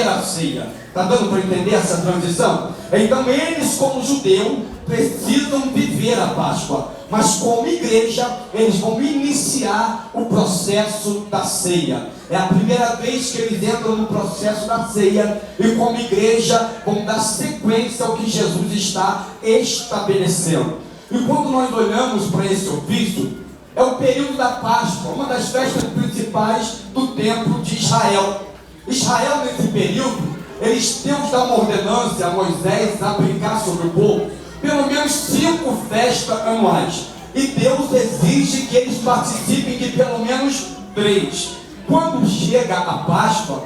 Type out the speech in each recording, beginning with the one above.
a ceia. Está dando para entender essa transição? Então eles, como judeu, precisam viver a Páscoa, mas como igreja eles vão iniciar o processo da ceia. É a primeira vez que eles entram no processo da ceia, e como igreja vão dar sequência ao que Jesus está estabelecendo. E quando nós olhamos para esse ofício, é o período da Páscoa, uma das festas principais do templo de Israel. Israel, nesse período, Deus dá uma ordenança a Moisés aplicar sobre o povo pelo menos 5 festas anuais, e Deus exige que eles participem de pelo menos 3. Quando chega a Páscoa,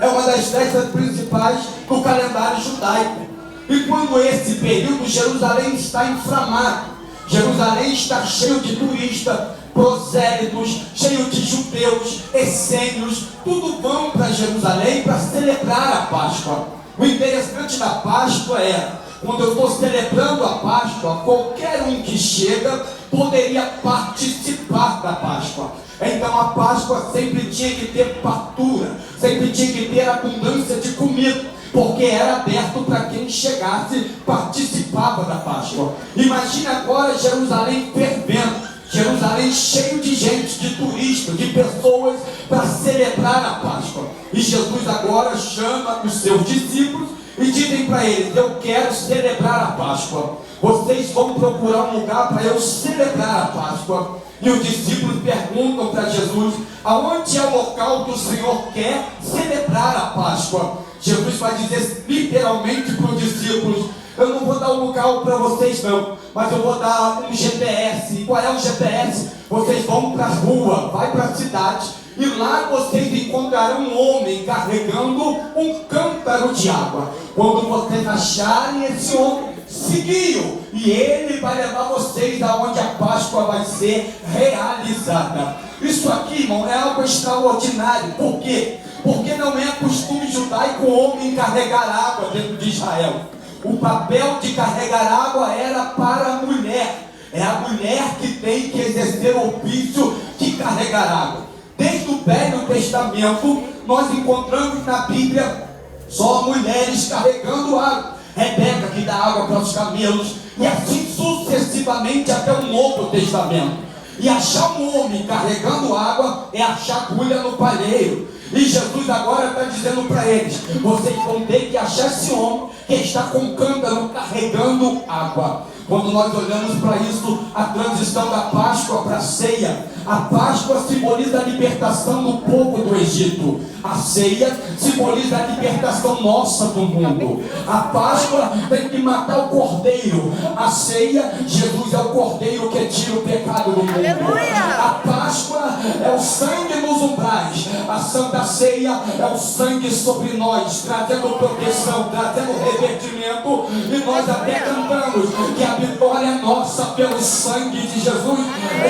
é uma das festas principais do calendário judaico, e quando esse período, Jerusalém está inflamado, Jerusalém está cheio de turistas, prosélitos, cheio de judeus, essênios, tudo vão para Jerusalém para celebrar a Páscoa. O interessante da Páscoa é, quando eu estou celebrando a Páscoa, qualquer um que chega poderia participar da Páscoa. Então a Páscoa sempre tinha que ter fartura, sempre tinha que ter abundância de comida, porque era aberto para quem chegasse, participava da Páscoa. Imagina agora Jerusalém fervendo, Jerusalém cheio de gente, de turistas, de pessoas para celebrar a Páscoa. E Jesus agora chama os seus discípulos e dizem para eles: eu quero celebrar a Páscoa, vocês vão procurar um lugar para eu celebrar a Páscoa. E os discípulos perguntam para Jesus: aonde é o local que o Senhor quer celebrar a Páscoa? Jesus vai dizer literalmente para os discípulos: eu não vou dar um local para vocês não, mas eu vou dar um GPS. E qual é o GPS? Vocês vão para a rua, vai para a cidade, e lá vocês encontrarão um homem carregando um cântaro de água. Quando vocês acharem esse homem, seguiu, e ele vai levar vocês aonde a Páscoa vai ser realizada. Isso aqui, irmão, é algo extraordinário. Por quê? Porque não é costume judaico o homem carregar água dentro de Israel. O papel de carregar água era para a mulher. É a mulher que tem que exercer o ofício de carregar água. Desde o Velho Testamento, nós encontramos na Bíblia só mulheres carregando água. Rebeca, que dá água para os camelos, e assim sucessivamente até o Novo Testamento. E achar um homem carregando água é achar agulha no palheiro. E Jesus agora está dizendo para eles: vocês vão ter que achar esse homem que está com um cântaro carregando água. Quando nós olhamos para isso, a transição da Páscoa para a ceia, a Páscoa simboliza a libertação do povo do Egito, a ceia simboliza a libertação nossa do mundo. A Páscoa tem que matar o cordeiro, a ceia, Jesus é o cordeiro que tira o pecado do mundo. A Páscoa é o sangue nos umbrais, a Santa Ceia é o sangue sobre nós, trazendo proteção, trazendo revertimento. E nós até cantamos que a vitória é nossa pelo sangue de Jesus.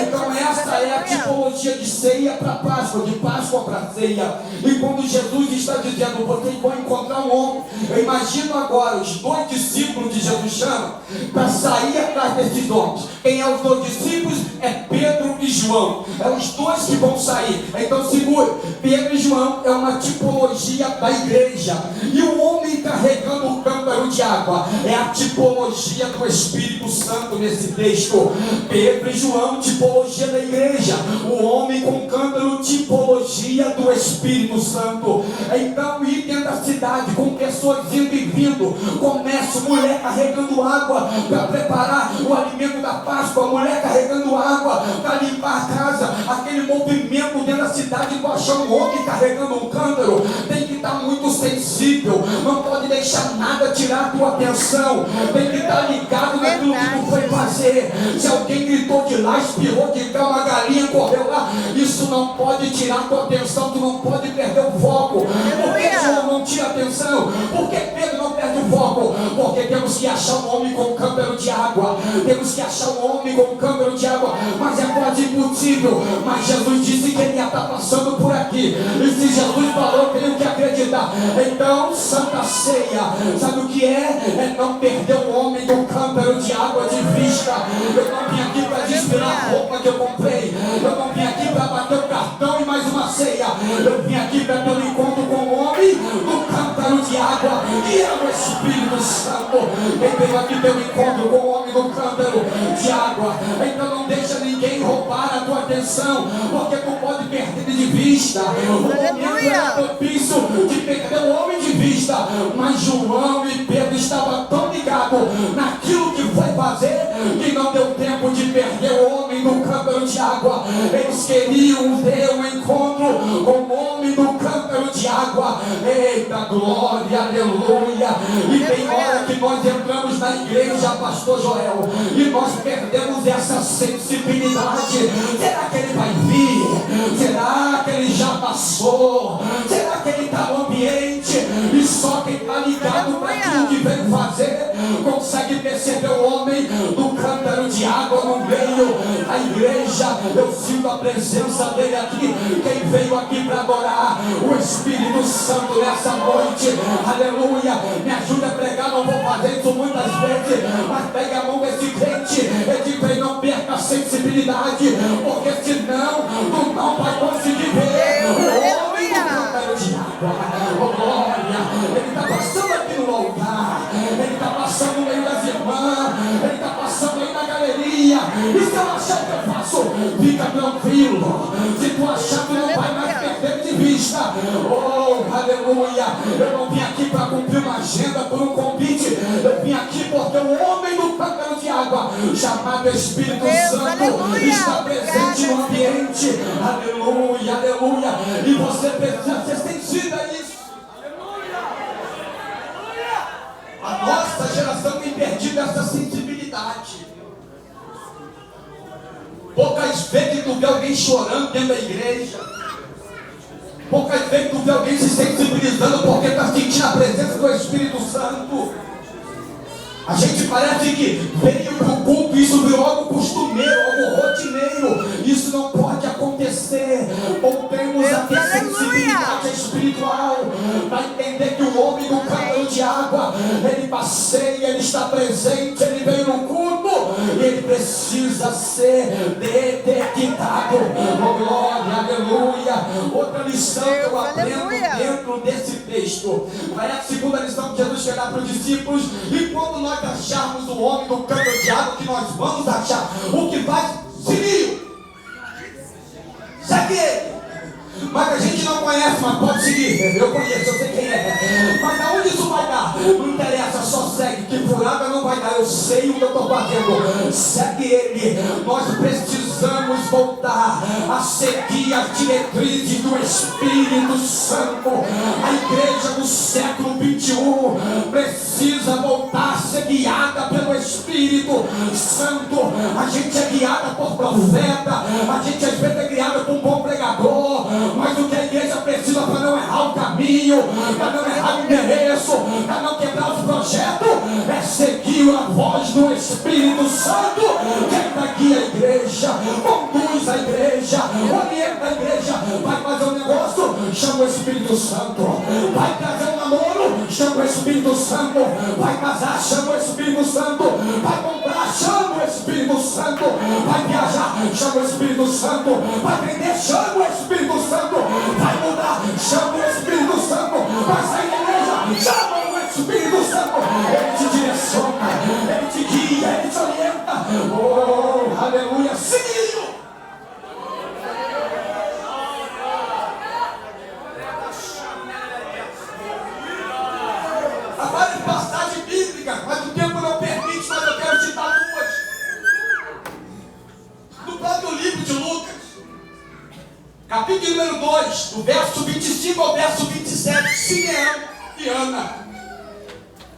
Então essa é a tipologia de ceia para Páscoa, de Páscoa para ceia. E quando Jesus está dizendo: vocês vão encontrar um homem, eu imagino agora os 2 discípulos de Jesus chama para sair atrás desses homens. Quem é os 2 discípulos? É Pedro e João. É os 2 que vão sair. Então segure, Pedro e João é uma tipologia da igreja, e o homem carregando o cântaro de água é a tipologia do Espírito Santo nesse texto. Pedro e João, tipologia da igreja, o homem com cântaro, tipologia do Espírito Santo. Então, item da cidade, com pessoas indo e vindo, comércio, mulher carregando água para preparar o alimento da Páscoa, mulher carregando água para limpar a casa, aquele movimento dentro da cidade, com achar um homem carregando um cântaro, tem que estar muito sensível, não pode deixar nada tirar a tua atenção, tem que estar ligado naquilo que tu foi fazer. Se alguém gritou de lá, espirrou de cá, uma galinha correu lá, isso não pode tirar a tua atenção, tu não pode perder o foco. Por que João não tira a atenção? Por que Pedro não perde o foco? Porque temos que achar um homem com um cântaro de água, temos que achar um homem com um cântaro de água, mas é quase impossível. Mas Jesus disse que ele ia estar passando por aqui, e se Jesus falou, eu tenho que acreditar. Então, Santa Ceia, sabe o que é? É não perder o homem com um cântaro de água de vista. Eu não vim aqui para desfilar a roupa que eu comprei, eu não vim aqui para bater o cartão e mais uma ceia, eu vim aqui para ter um encontro com o homem do cântaro Ele veio aqui ter um encontro com o homem do cântaro de água. Então não deixa ninguém roubar a tua atenção, porque tu pode perder de vista. O momento era propício de perder o homem de vista, mas João e Pedro estavam tão ligados naquilo que foi fazer, que não deu tempo de perder o homem do cântaro de água. Eles queriam ter um encontro com o homem do cântaro de água. Eita glória, aleluia. E tem hora que nós entramos na igreja, pastor Joel, e nós perdemos essa sensibilidade. Será que ele vai vir? Será que ele já passou? Será que ele está no ambiente? E só quem está ligado para aquilo que veio fazer consegue perceber o homem do cântaro de água no meio da igreja. Eu sinto a presença dele aqui. Quem veio aqui para adorar o Espírito Santo nessa noite, aleluia, me ajuda a pregar. Não vou fazer isso muitas vezes, mas pega a mão desse crente e diga para ele: não perca a sensibilidade, porque senão tu não vai conseguir ver o homem do cântaro de água. Oh glória, ele está passando aqui no altar, ele está passando no meio das irmãs, ele está passando aí na galeria. E se eu achar que eu faço, fica tranquilo. Se tu achar que não vai mais perder de vista, oh aleluia, eu não vim aqui para cumprir uma agenda por um convite. Eu vim aqui porque o homem do cântaro de água, chamado Espírito Santo, está presente no ambiente. Aleluia, aleluia. E você precisa ser sensível a isso. A nossa geração tem perdido essa sensibilidade. Poucas vezes tu vê alguém chorando dentro da igreja. Poucas vezes tu vê alguém se sensibilizando porque está sentindo a presença do Espírito Santo. A gente parece que veio para o culto e isso virou algo costumeiro, algo rotineiro. Isso não pode acontecer. Voltemos a ter sensibilidade espiritual para entender que o homem do cântaro de água, ele passeia, ele está presente, ele veio no culto, ele precisa ser detectado. Oh glória, aleluia. Outra lição que eu aprendo dentro desse texto é a segunda lição que Jesus quer dar para os discípulos. E quando nós acharmos o homem do cântaro de água, que nós vamos achar, o que faz? Seguir. Segue ele. Mas a gente não conhece, mas pode seguir. Eu conheço, eu sei quem é. Mas aonde isso vai dar? Não interessa, só segue. Que furada não vai dar. Eu sei o que eu estou fazendo. Segue ele. Nós precisamos voltar a seguir as diretrizes do Espírito Santo. A igreja do século 21 precisa voltar a ser guiada pelo Espírito Santo. A gente é guiada por profeta. A gente às vezes é guiada por um bom pregador. Mas o que a igreja precisa para não errar o caminho, para não errar o endereço, para não quebrar os projetos, é seguir a voz do Espírito Santo. Quem está aqui a igreja, conduz a igreja, orienta a igreja. Vai fazer um negócio, chama o Espírito Santo. Vai trazer um namoro, chama o Espírito Santo. Vai casar, chama o Espírito Santo. Vai comprar, chama o Espírito Santo. Vai viajar, chama o Espírito Santo. Vai vender, chama o Espírito Santo. Vai mudar, chama o Espírito Santo. Vai sair da igreja, chama o Espírito Santo. Ele te direciona, ele te guia, ele te orienta. Oh, aleluia, seguiu. Agora em passagem bíblica, mas o tempo não permite, mas eu quero te dar duas. No próprio livro de Lucas, capítulo número 2, do verso 25 ao verso 27, Simeão e Ana.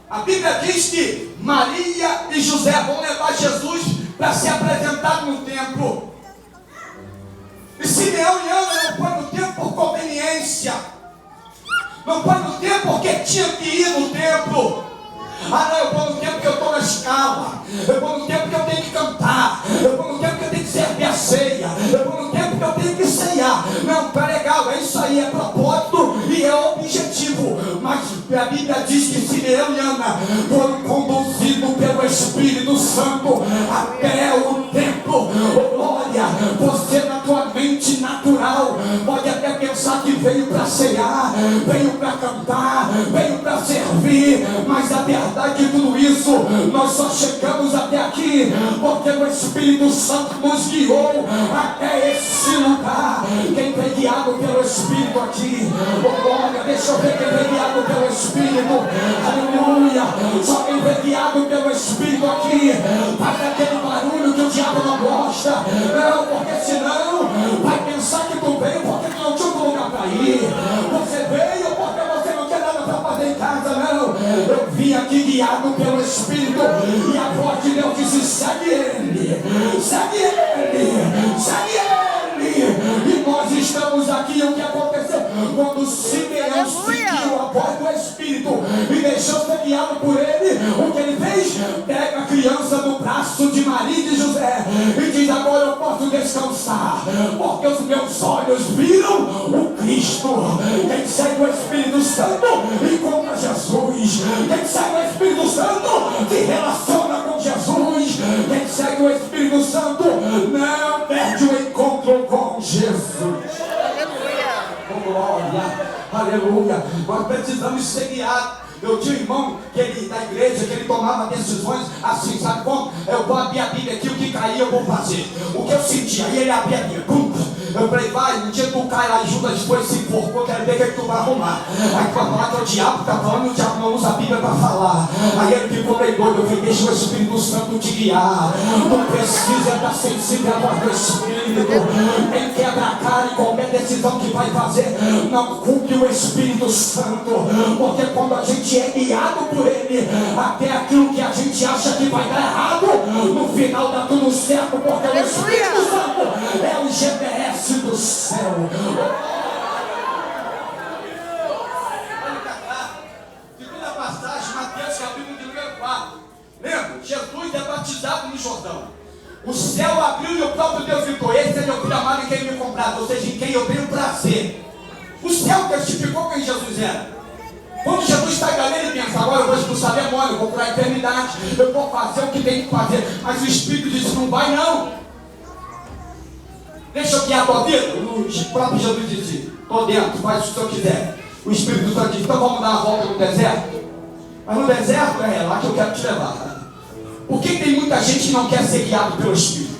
A Bíblia diz que Maria e José vão levar Jesus para ser apresentado no templo. E Simeão e Ana não foi no templo por conveniência. Não foi no templo porque tinha que ir no templo. Ah não, eu vou no templo porque eu estou na escala. Eu vou no templo porque eu tenho que cantar. Eu vou no templo porque eu tenho que servir a ceia. Eu vou no templo porque eu tenho que ceiar. Não, tá legal, é isso aí, é propósito e é objetivo. Mas a Bíblia diz que Simeão e Ana foram conduzidos pelo Espírito Santo até o templo. Oh, glória, você na tua mente natural pode até pensar que veio para cear, veio para cantar, veio para servir, mas a verdade de tudo isso, nós só chegamos até aqui porque o Espírito Santo nos guiou até esse lugar. Quem foi guiado pelo Espírito aqui? Oh, glória, deixa eu ver quem foi guiado pelo Espírito. Aleluia. Só quem foi guiado pelo Espírito aqui faz aquele barulho que o diabo não gosta. Não, porque senão vai pensar que tu veio porque tu não tinha um lugar para ir. Você veio porque você não tinha nada para fazer em casa. Não, eu vim aqui guiado pelo Espírito e a voz de Deus disse: segue ele, segue ele, segue ele. E nós estamos aqui. O que aconteceu? Quando Simeão seguiu a voz do Espírito e deixou ser guiado por ele, o que ele fez? Pega a criança do braço de Maria e de José e diz: agora eu posso descansar, porque os meus olhos viram o Cristo. Quem segue o Espírito Santo encontra Jesus. Quem segue o Espírito Santo se relaciona com Jesus. Quem segue o Espírito Santo não perde o encontro com Jesus. Oh, glória, aleluia. Nós precisamos ser guiados. Eu tinha um irmão que ele, da igreja, que ele tomava decisões assim, sabe como? Eu vou abrir a Bíblia aqui, o que cair eu vou fazer. O que eu sentia, e ele abria a Bíblia, pum. Eu falei: vai, um dia tu cai lá e Judas depois se enforcou, quero ver o que tu vai arrumar. Aí tu vai falar que é o diabo que tá falando, e o diabo não usa a Bíblia para falar. Aí ele ficou meio doido. Eu falei: deixa o Espírito Santo te guiar. Não precisa estar sensível à voz do Espírito. Quem quebra a cara e qualquer decisão que vai fazer, não culpe o Espírito Santo, porque quando a gente é guiado por ele, até aquilo que a gente acha que vai dar errado, no final dá tudo certo, porque o Espírito Santo é o GPS do céu. Segunda passagem, Mateus capítulo de número 4. Lembra? Jesus é batizado no Jordão. O céu abriu e o próprio Deus gritou: esse é meu filho amado em quem me comprado, ou seja, em quem eu tenho prazer. O céu testificou quem Jesus era. Quando Jesus está em Galileia, ele pensa: agora eu vou expulsar demônio, eu vou curar a eternidade, eu vou fazer o que tem que fazer. Mas o Espírito disse: não vai não. Deixa eu guiar a tua vida. O próprio Jesus disse: estou dentro, faz o que o Senhor quiser. O Espírito Santo disse: então vamos dar uma volta no deserto. Mas no deserto é lá que eu quero te levar. Por que tem muita gente que não quer ser guiado pelo Espírito?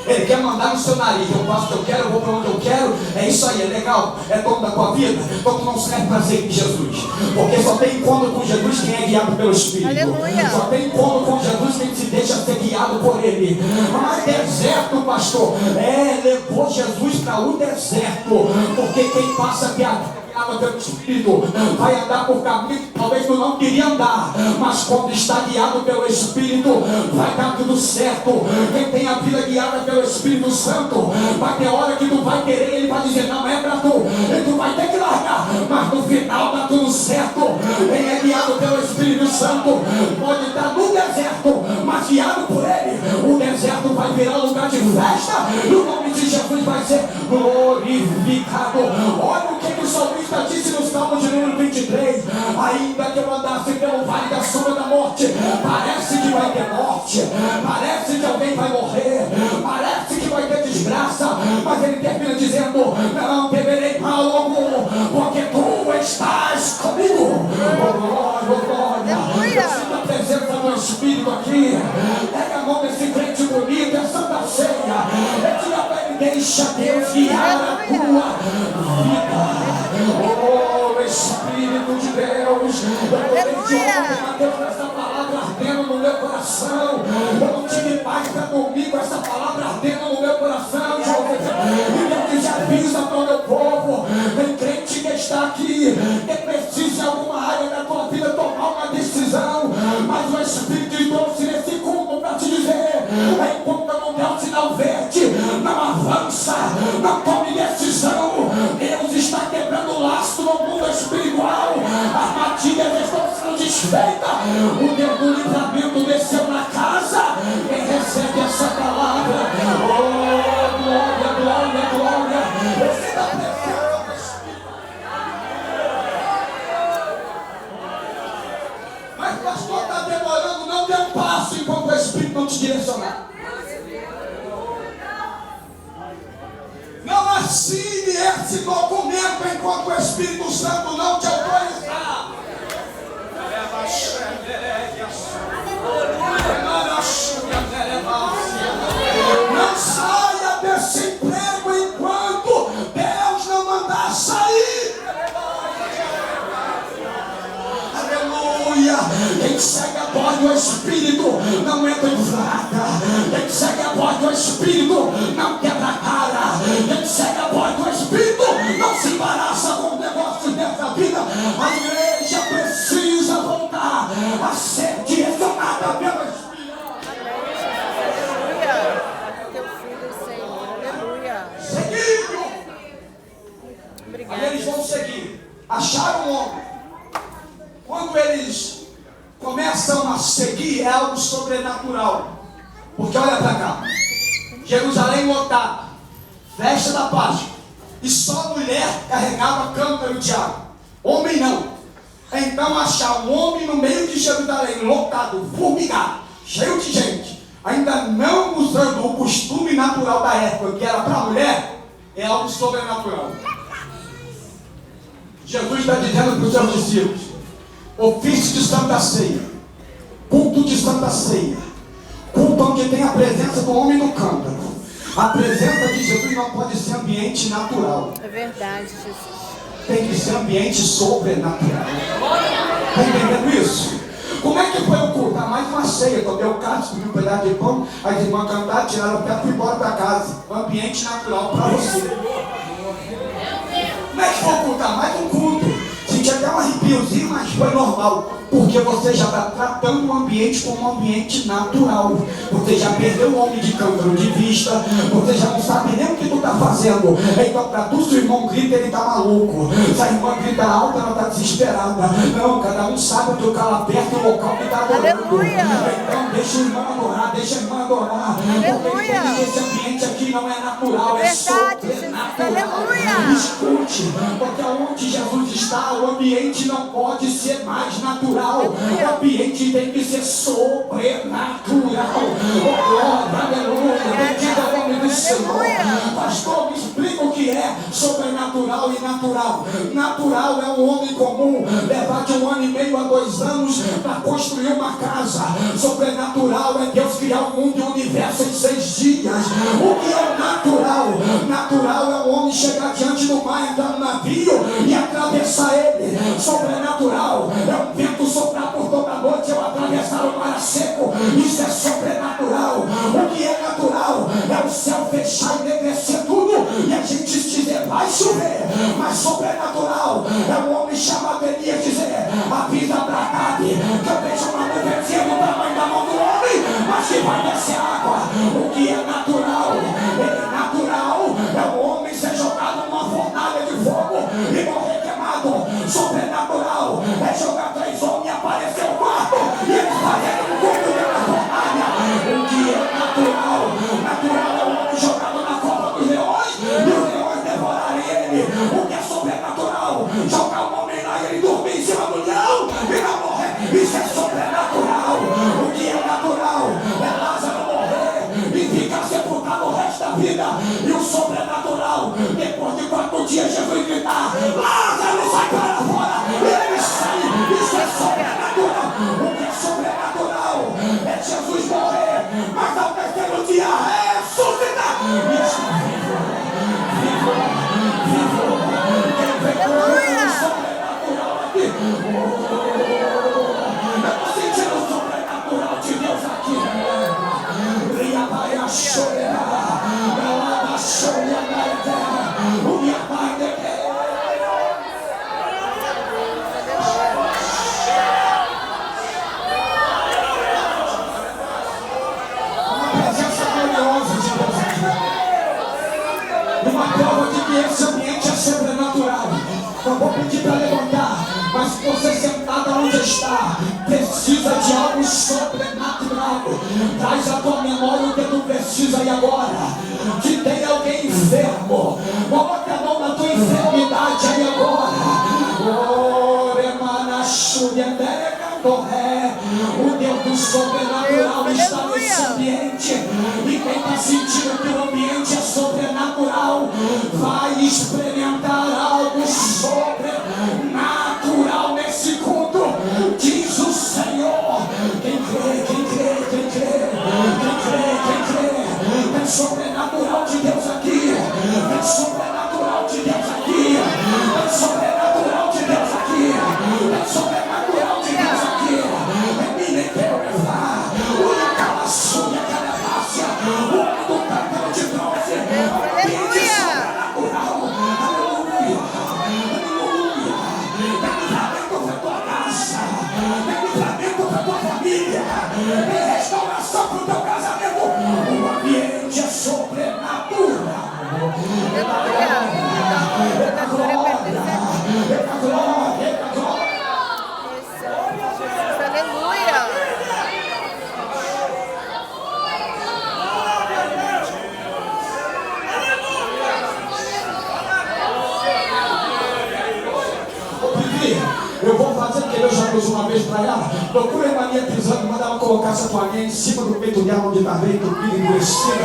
Ele quer mandar no seu nariz: eu faço o que eu quero, eu vou para onde eu quero. É isso aí, é legal, é dono da tua vida. Então tu não serve para ser Jesus, porque só tem encontro com Jesus quem é guiado pelo Espírito. Aleluia. Só tem encontro com Jesus quem se deixa ser guiado por ele. Mas deserto, pastor, levou Jesus para o deserto, porque quem passa guiado pelo Espírito vai andar por caminho que talvez tu não queria andar, mas quando está guiado pelo Espírito vai dar tudo certo. Quem tem a vida guiada pelo Espírito Santo, vai ter hora que tu vai querer, ele vai dizer: não é para tu, e tu vai ter que largar, mas no final dá tudo certo. Quem é guiado pelo Espírito Santo pode estar no deserto, mas guiado por ele, o deserto vai virar lugar de festa e o nome de Jesus vai ser glorificado. Olha o que o salmista disse no Salmo de número 23: ainda que eu andasse pelo vale da sombra da morte, parece que vai ter morte, parece que alguém vai morrer, parece que vai ter desgraça, mas ele termina dizendo: não temerei mal algum, porque tu estás comigo. Oh glória, oh glória. Eu sinto a presença do Espírito aqui. Pega a mão desse crente bonito, é Santa Ceia. Diga para ele: deixa Deus guiar a tua vida. Oh Espírito de Deus, eu Deus com essa palavra ardendo no meu coração. Eu não tive paz para dormir com essa palavra ardendo no meu coração. E Deus já avisa para o meu povo: tem crente que está aqui, que precisa em alguma área da tua vida tomar uma decisão, mas o Espírito de Deus nesse culto para te dizer: enquanto não der o sinal verde, não avança, não tome decisão. Deus está quebrando o laço no mundo espiritual, armadilhas estão sendo desfeitas, o Deus do livramento desceu na casa. Quem recebe essa palavra, oh glória, glória, glória, você está precisando do Espírito. Mas pastor, está demorando, não dê um passo enquanto o Espírito não te direcionar. Não assine essa esse documento enquanto o Espírito Santo não te autorizar. Não saia desse emprego enquanto Deus não mandar sair. Aleluia. Quem segue a voz do Espírito não entra em frada. Quem segue a voz do Espírito não quebra a cara. Quem segue a voz do Espírito não se embaraça com negócios dessa vida. A igreja precisa voltar a ser direcionada pelo Espírito. Teu filho, Senhor. Aleluia. Seguindo. Obrigada. Aí eles vão seguir. Acharam um homem. Quando eles começam a seguir, é algo sobrenatural. Porque olha para cá. Jerusalém lotada, festa da Páscoa, e só mulher carregava cântaro de água. Homem não. Então achar um homem no meio de Jerusalém, lotado, formigado, cheio de gente, ainda não usando o costume natural da época, que era para a mulher, é algo sobrenatural. Jesus está dizendo para os seus discípulos: ofício de Santa Ceia, culto de Santa Ceia, culto onde tem a presença do homem no cântaro. A presença de Jesus não pode ser ambiente natural. É verdade, Jesus. Tem que ser ambiente sobrenatural. Está entendendo isso? Como é que foi o culto? Mais uma ceia. Tomei o cálice, comi um pedaço de pão, as irmãs cantaram, tiraram o pé e fui embora para casa. Um ambiente natural para você. Como é que foi o culto? Mais um culto. Senti até um arrepiozinho, mas foi normal. Porque você já está tratando o ambiente como um ambiente natural. Você já perdeu o homem de cântaro de vista. Você já não sabe nem o que tu está fazendo. Então, para tu, se o irmão grita, ele está maluco. Se a irmã grita alta, ela está desesperada. Não, cada um sabe onde o cara aperta o local que está adorando. Aleluia. Então, deixa o irmão adorar, deixa a irmã adorar. Porque esse ambiente aqui não é natural, é sobrenatural. Aleluia. Escute, porque onde Jesus está, o ambiente não pode ser mais natural. O ambiente tem que ser sobrenatural. Oh, glória, aleluia. Bendito é o nome do Senhor. Pastor, me explica o que é sobrenatural e natural. Natural é um homem comum levar de 1 ano e meio a 2 anos para construir uma casa. Sobrenatural é Deus criar o mundo e o universo em 6 dias. O que é natural? Natural é um homem chegar diante do mar, entrar no navio e atravessar ele. Sobrenatural é um vento soprar por toda a noite, eu atravessar o mar seco. Isso é sobrenatural. O que é natural é o céu fechar e enegrecer tudo e a gente dizer vai chover. Mas sobrenatural é um homem chamado Elias dizer: avisa para Acabe que eu vejo uma nuvenzinha do tamanho da mão do homem, mas que vai descer água. O que é natural? Natural é o homem ser jogado numa fornalha de fogo e morrer queimado. Sobrenatural é jogar 3 homens e aparecer o quarto e eles fazerem um culto dentro da fornalha. O que é natural? Natural é o homem jogado na cova dos leões e os leões devorarem ele. O que é sobrenatural? Jogar um homem lá e ele dormir em cima do leão e não morrer. Isso é sobrenatural. O que é natural? É Lázaro morrer e ficar sepultado o resto da vida. E o sobrenatural, depois de 4 dias, Jesus gritar: Lázaro, sai para fora! E ele sai. Isso é sobrenatural. O que é sobrenatural é Jesus morrer, mas ao 3º dia ressuscitar. Isso é vivo. Quem vem com sobrenatural aqui? Eu estou sentindo o sobrenatural de Deus aqui. Ria vai a chorar. Ela vai chorar na terra. O minha pai de uma prova de que esse ambiente é sobrenatural. Não vou pedir para levantar, mas se você sentado onde está, precisa de algo sobrenatural. Traz a tua memória o que tu precisa aí agora. Que tem alguém enfermo, coloca a mão na tua enfermidade aí agora. Oh, remanachu. O Deus do sobrenatural está nesse ambiente. E quem está sentindo que o ambiente é sobrenatural vai experimentar algo sobrenatural nesse culto. Diz o Senhor. Quem crê, quem crê, quem crê, quem crê, quem crê. Tem sobrenatural de Deus aqui. Tem sobrenatural de Deus aqui. Tem sobrenatural de Deus aqui. Tem sobrenatural de Deus aqui. Me deu levar. Olha aquela sunha, aquela massa. Olha do papel de bronze. Aleluia. Sobrenatural. Aleluia. Aleluia. Vem pra dentro da tua casa. Vem pra dentro da tua família. Vem restauração pro teu casamento. O ambiente é sobrenatural. Aleluia. Eu vou fazer que Deus já pôs uma vez para ela. Procura a irmã minha pisando, manda ela colocar essa toalhinha em cima do peito dela, onde está bem entupido, endurecida.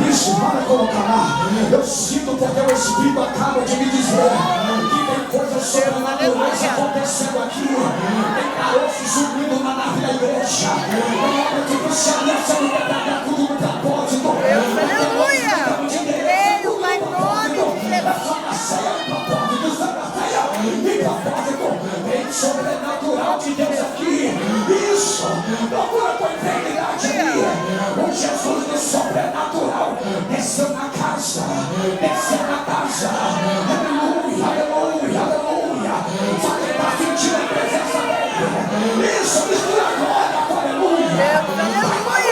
Isso, manda colocar lá. Eu sinto porque o Espírito acaba de me dizer que tem coisas sobrenaturais acontecendo aqui. Tem caroços subindo na nave da igreja. Tem obra de violência no tabernáculo do propósito. Aleluia! Creio, Pai, nome de tem sobrenatural de Deus aqui. Isso, procura tua integridade ali. O Jesus do sobrenatural desceu na casa, desceu na casa. Aleluia, aleluia, aleluia. Só quem está sentindo a presença dele. Isso, mistura a glória com aleluia. Aleluia.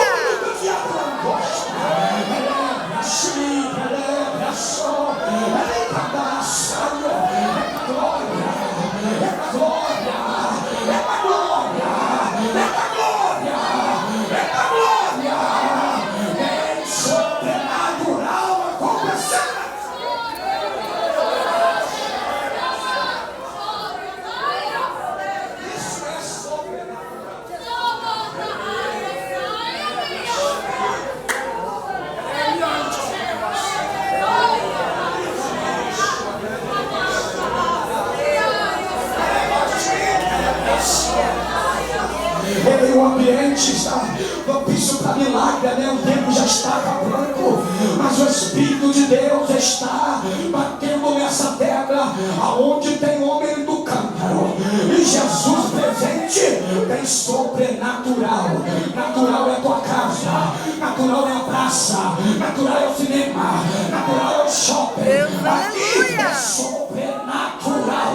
O ambiente está propício para milagre, né? O tempo já está acabando, mas o Espírito de Deus está batendo nessa pedra aonde tem homem do cântaro. E Jesus presente tem sobrenatural. Natural é a tua casa, natural é a praça, natural é o cinema, natural é o shopping. Aqui é sobrenatural,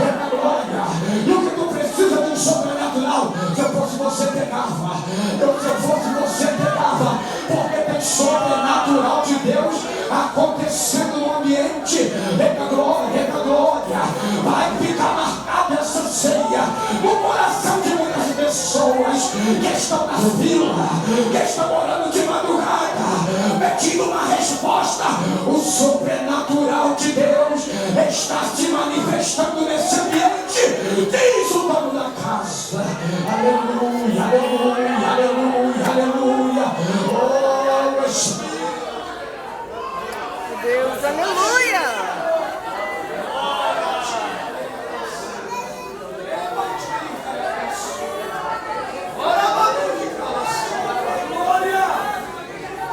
é na glória. E o que tu precisa de um sobrenatural? Se eu fosse você pegava, se eu fosse você pegava, porque tem sobrenatural de Deus acontecendo no ambiente. Eita glória, eita glória. Vai ficar marcada essa ceia no coração de muitas pessoas que estão na fila, que estão orando de madrugada, pedindo uma resposta. O sobrenatural de Deus está se manifestando nesse ambiente. Diz o dono da casa. Aleluia, aleluia, aleluia, aleluia. Oh, Espírito de Deus, aleluia.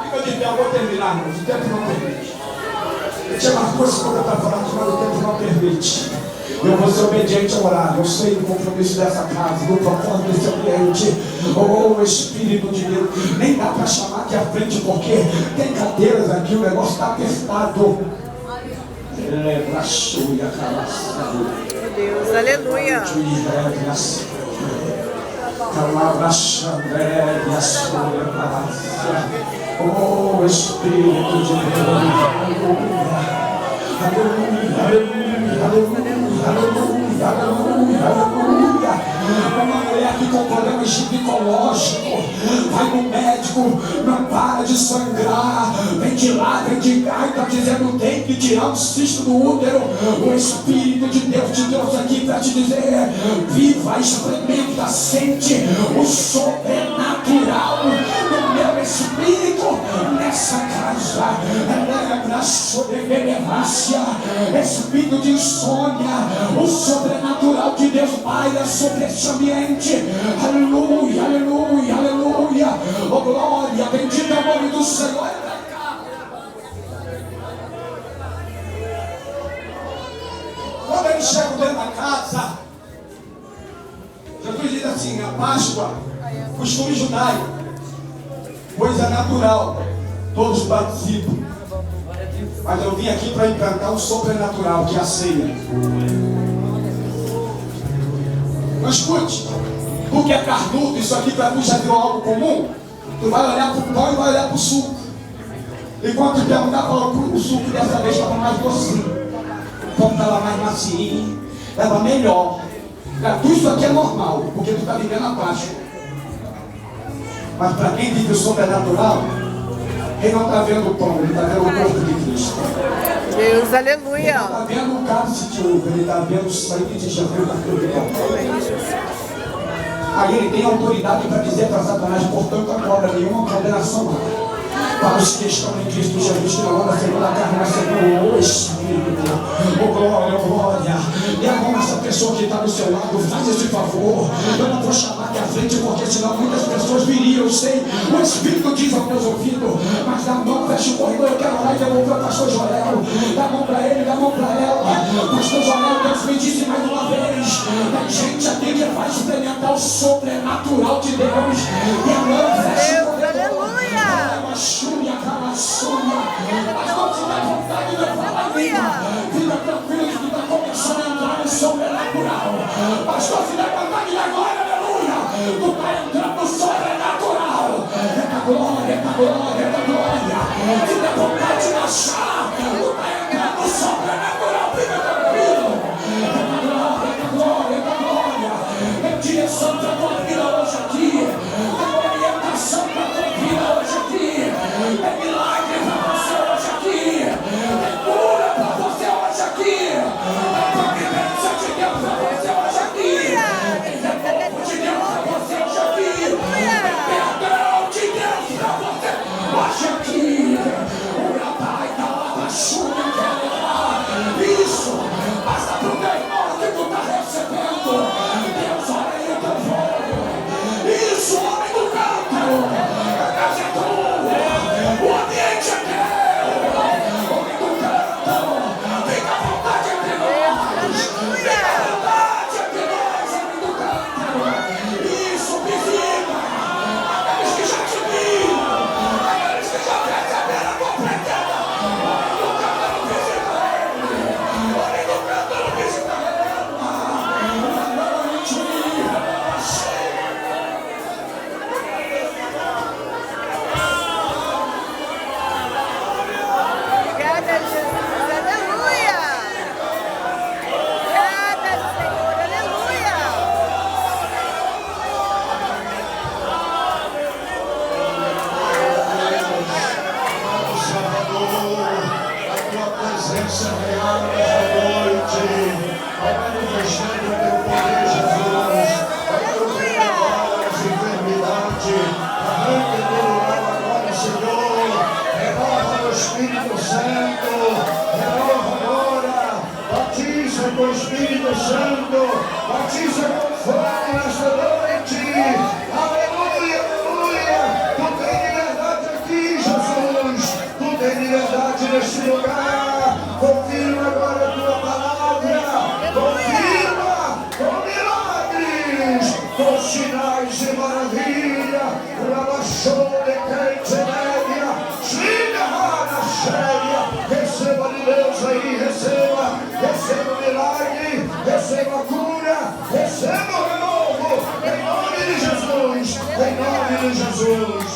Fica de pé, eu vou terminar, irmãos. O tempo não permite. Tinha uma coisa que eu estava falando, mas o tempo não permite. Eu vou ser obediente ao horário. Eu sei do compromisso dessa casa, do propósito desse ambiente. Oh, Espírito de Deus. Nem dá para chamar aqui à frente, porque tem cadeiras aqui, o negócio está apertado. Meu Deus, aleluia. Oh, Espírito de Deus. Aleluia, aleluia, aleluia, aleluia, aleluia, aleluia. Uma mulher que com problema ginecológico vai no médico, não para de sangrar, vem de lá, vem de cá, e está dizendo: tem que tirar o cisto do útero. O Espírito de Deus te trouxe aqui para te dizer: viva, experimenta, sente o sobrenatural do meu Espírito nessa casa. Espírito de insônia, o sobrenatural de Deus paira sobre esse ambiente. Aleluia, aleluia, aleluia. Oh glória, bendito é o nome do Senhor. Quando eles chegam dentro da casa, Jesus diz assim: a Páscoa, costume judaico, coisa natural, todos participam. Mas eu vim aqui para implantar o sobrenatural, que é a ceia. Mas escute, tu que é carnudo, isso aqui para tu já virou algo comum. Tu vai olhar para o pão e vai olhar para o suco. E quando tu perguntar para o suco, dessa vez estava mais docinho, o pão estava mais macio, estava melhor. Para tu isso aqui é normal, porque tu está vivendo a Páscoa. Mas para quem vive o sobrenatural, ele não está vendo o pão, ele está vendo o corpo de Cristo. Deus, aleluia. Ele não está vendo o cálice de uva, ele está vendo o sangue de Jesus na cruz. Aí ele tem autoridade para dizer para Satanás: portanto, a cobra nenhuma condenação para os que estão em Cristo Jesus, que não anda segundo a carne, mas segundo o Espírito. Oh glória, oh glória. E a mão dessa pessoa que está do seu lado, faz esse favor. Eu não vou chamar aqui à frente, porque senão muitas pessoas viriam. Eu sei, o Espírito diz aos meus ouvidos, mas dá a mão, fecha o corredor. Eu quero orar e devolver ao pastor Joel. Dá a mão para ele, dá a mão para ela. Pastor Joel, Deus me disse mais uma vez: tem gente aqui que vai experimentar o sobrenatural de Deus. E a mão fecha o corredor. Mas não tiver vontade de falar língua, fica tranquilo que tu está começando a entrar no sobrenatural. Pastor, se der vontade de agora, aleluia, tu está entrando no sobrenatural. É da glória, é da glória, é da glória. Se der vontade de achar, tu está entrando no sobrenatural. Fica tranquilo. É da glória, é da glória, é da glória. É direção para a tua vida hoje aqui. É orientação para a tua vida hoje aqui. É milagre para você hoje aqui. É cura para você hoje aqui. É providência de Deus para você hoje aqui. É renovo de Deus para você hoje aqui. É perdão de Deus para você hoje aqui. O Rabai da Lava Chúria quer levar isso. Basta para o teu irmão que tu está recebendo. Deus, olha aí o teu fogo. Isso, homem do campo. A casa é tua. O ambiente é teu. Homem do campo. Fica à vontade entre nós. Fica à vontade entre nós, homem do campo. Isso, visita aqueles que já te viram, aqueles que já perceberam a tua preguiça. Homem do campo, visita ele. Homem do campo, visita ele. Obrigada, Jesus. Aleluia. Obrigada, Senhor. Aleluia. Salvador, a tua presença real nesta noite, vai manifestando o teu poder, Jesus, vai quebrando as enfermidades, arranca todo mal agora, Senhor, renova o Espírito Santo, renova agora, batiza com o Espírito Santo, batiza com fogo nesta noite, aleluia, aleluia, tu tem liberdade aqui, Jesus, tu tem liberdade neste lugar, confirma agora a tua palavra, confirma com milagres, com sinais e maravilha, rabachou de crente média, xinga na séria, receba de Deus aí, receba milagre, receba cura, receba o renovo, em nome de Jesus, em nome de Jesus.